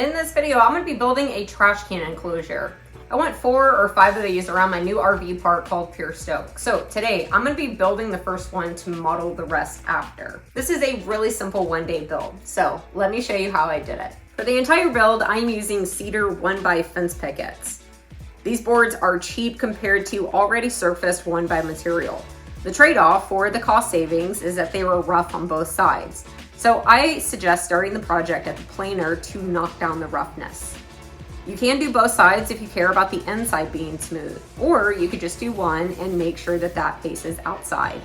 In this video, I'm going to be building a trash can enclosure. I want 4 or 5 of these around my new RV park called Pure Stoke. So today, I'm going to be building the first one to model the rest after. This is a really simple one-day build, so let me show you how I did it. For the entire build, I'm using cedar 1x fence pickets. These boards are cheap compared to already surfaced 1x material. The trade-off for the cost savings is that they were rough on both sides. So I suggest starting the project at the planer to knock down the roughness. You can do both sides if you care about the inside being smooth, or you could just do one and make sure that that faces outside.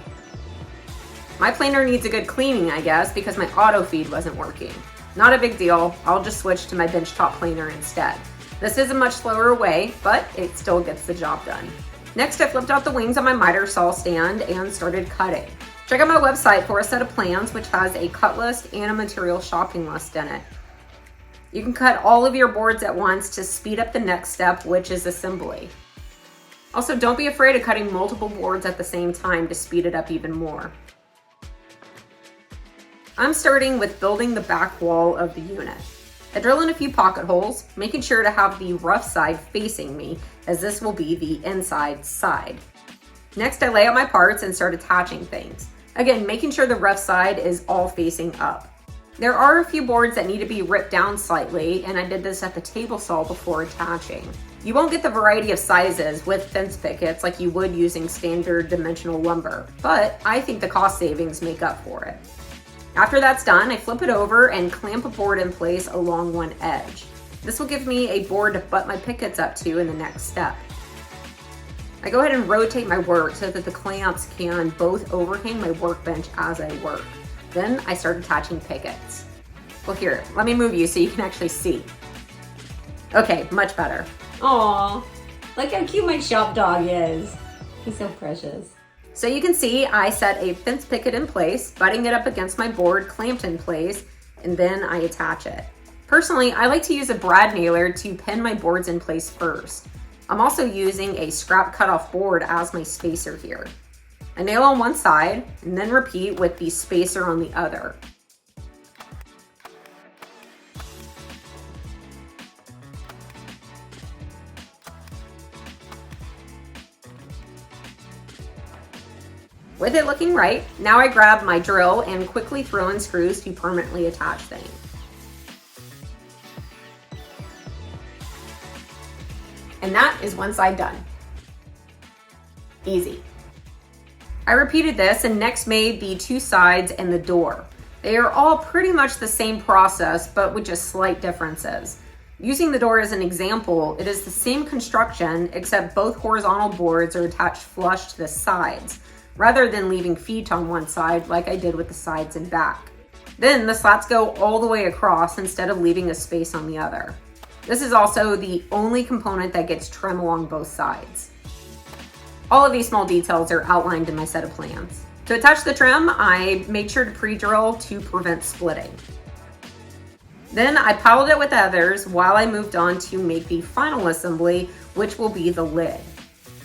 My planer needs a good cleaning, I guess, because my auto feed wasn't working. Not a big deal, I'll just switch to my benchtop planer instead. This is a much slower way, but it still gets the job done. Next, I flipped out the wings on my miter saw stand and started cutting. Check out my website for a set of plans which has a cut list and a material shopping list in it. You can cut all of your boards at once to speed up the next step, which is assembly. Also, don't be afraid of cutting multiple boards at the same time to speed it up even more. I'm starting with building the back wall of the unit. I drill in a few pocket holes, making sure to have the rough side facing me, as this will be the inside side. Next, I lay out my parts and start attaching things. Again, making sure the rough side is all facing up. There are a few boards that need to be ripped down slightly, and I did this at the table saw before attaching. You won't get the variety of sizes with fence pickets like you would using standard dimensional lumber, but I think the cost savings make up for it. After that's done, I flip it over and clamp a board in place along one edge. This will give me a board to butt my pickets up to in the next step. I go ahead and rotate my work so that the clamps can both overhang my workbench as I work. Then I start attaching pickets. Well, here, let me move you so you can actually see. Okay, much better. Aw, look how cute my shop dog is. He's so precious. So you can see I set a fence picket in place, butting it up against my board, clamped in place, and then I attach it. Personally, I like to use a brad nailer to pin my boards in place first. I'm also using a scrap cutoff board as my spacer here. I nail on one side and then repeat with the spacer on the other. With it looking right, now I grab my drill and quickly throw in screws to permanently attach things. And that is one side done. Easy. I repeated this and next made the 2 sides and the door. They are all pretty much the same process, but with just slight differences. Using the door as an example, it is the same construction except both horizontal boards are attached flush to the sides, rather than leaving feet on one side like I did with the sides and back. Then the slats go all the way across instead of leaving a space on the other. This is also the only component that gets trim along both sides. All of these small details are outlined in my set of plans. To attach the trim, I made sure to pre-drill to prevent splitting. Then I piled it with others while I moved on to make the final assembly, which will be the lid.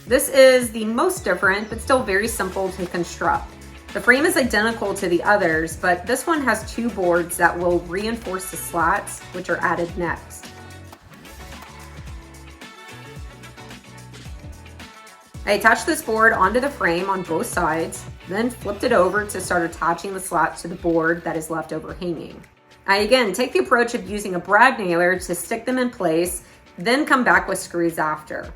This is the most different, but still very simple to construct. The frame is identical to the others, but this one has 2 boards that will reinforce the slats, which are added next. I attached this board onto the frame on both sides, then flipped it over to start attaching the slats to the board that is left overhanging. I again take the approach of using a brad nailer to stick them in place, then come back with screws after.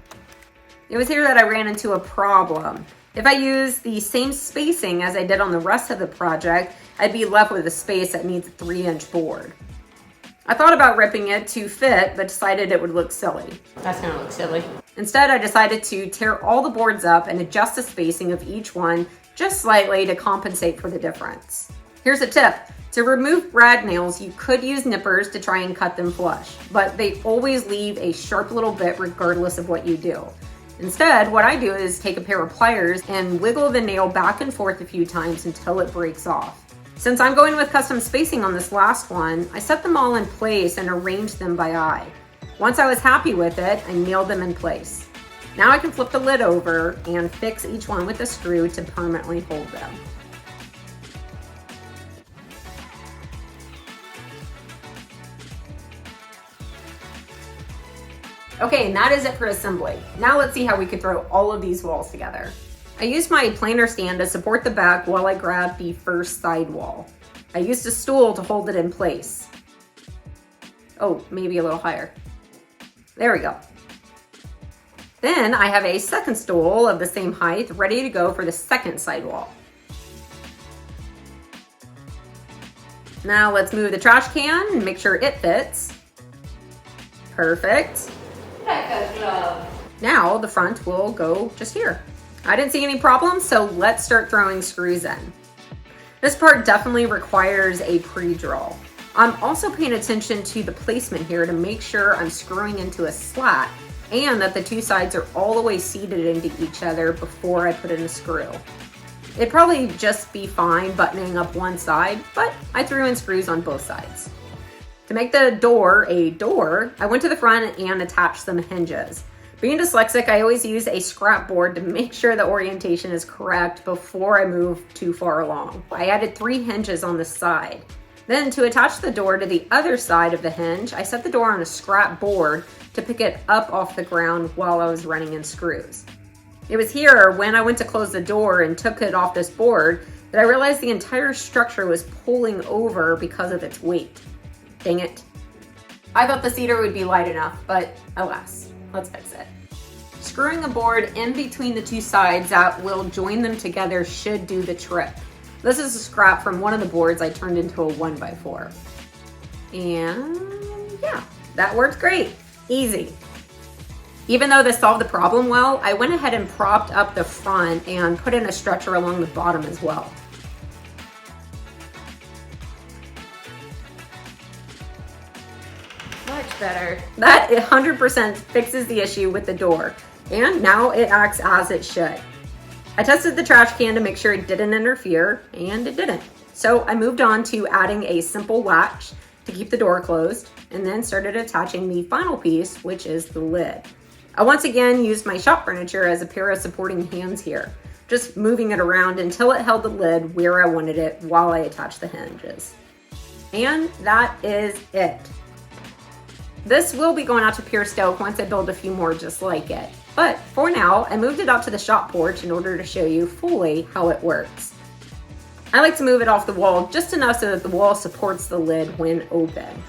It was here that I ran into a problem. If I use the same spacing as I did on the rest of the project, I'd be left with a space that needs a 3-inch board. I thought about ripping it to fit, but decided it would look silly. That's gonna look silly. Instead, I decided to tear all the boards up and adjust the spacing of each one just slightly to compensate for the difference. Here's a tip. To remove brad nails, you could use nippers to try and cut them flush, but they always leave a sharp little bit regardless of what you do. Instead, what I do is take a pair of pliers and wiggle the nail back and forth a few times until it breaks off. Since I'm going with custom spacing on this last one, I set them all in place and arranged them by eye. Once I was happy with it, I nailed them in place. Now I can flip the lid over and fix each one with a screw to permanently hold them. Okay, and that is it for assembly. Now let's see how we could throw all of these walls together. I used my planer stand to support the back while I grabbed the first side wall. I used a stool to hold it in place. Oh, maybe a little higher. There we go. Then I have a second stool of the same height ready to go for the second side wall. Now let's move the trash can and make sure it fits. Perfect. Now the front will go just here. I didn't see any problems, so let's start throwing screws in. This part definitely requires a pre-drill. I'm also paying attention to the placement here to make sure I'm screwing into a slat and that the two sides are all the way seated into each other before I put in a screw. It'd probably just be fine buttoning up one side, but I threw in screws on both sides. To make the door a door, I went to the front and attached some hinges. Being dyslexic, I always use a scrap board to make sure the orientation is correct before I move too far along. I added 3 hinges on the side. Then to attach the door to the other side of the hinge, I set the door on a scrap board to pick it up off the ground while I was running in screws. It was here when I went to close the door and took it off this board that I realized the entire structure was pulling over because of its weight. Dang it. I thought the cedar would be light enough, but alas, let's fix it. Screwing a board in between the two sides that will join them together should do the trick. This is a scrap from one of the boards I turned into a 1x4. And yeah, that worked great. Easy. Even though this solved the problem well, I went ahead and propped up the front and put in a stretcher along the bottom as well. Much better. That 100% fixes the issue with the door, and now it acts as it should. I tested the trash can to make sure it didn't interfere, and it didn't. So I moved on to adding a simple latch to keep the door closed, and then started attaching the final piece, which is the lid. I once again used my shop furniture as a pair of supporting hands here, just moving it around until it held the lid where I wanted it while I attached the hinges. And that is it. This will be going out to pure stoke once I build a few more just like it. But for now, I moved it out to the shop porch in order to show you fully how it works. I like to move it off the wall just enough so that the wall supports the lid when open.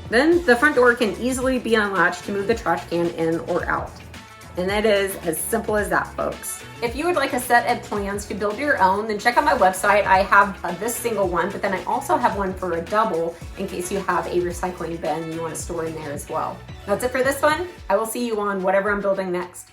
Then the front door can easily be unlatched to move the trash can in or out. And it is as simple as that, folks. If you would like a set of plans to build your own, then check out my website. I have this single one, but then I also have one for a double in case you have a recycling bin you want to store in there as well. That's it for this one. I will see you on whatever I'm building next.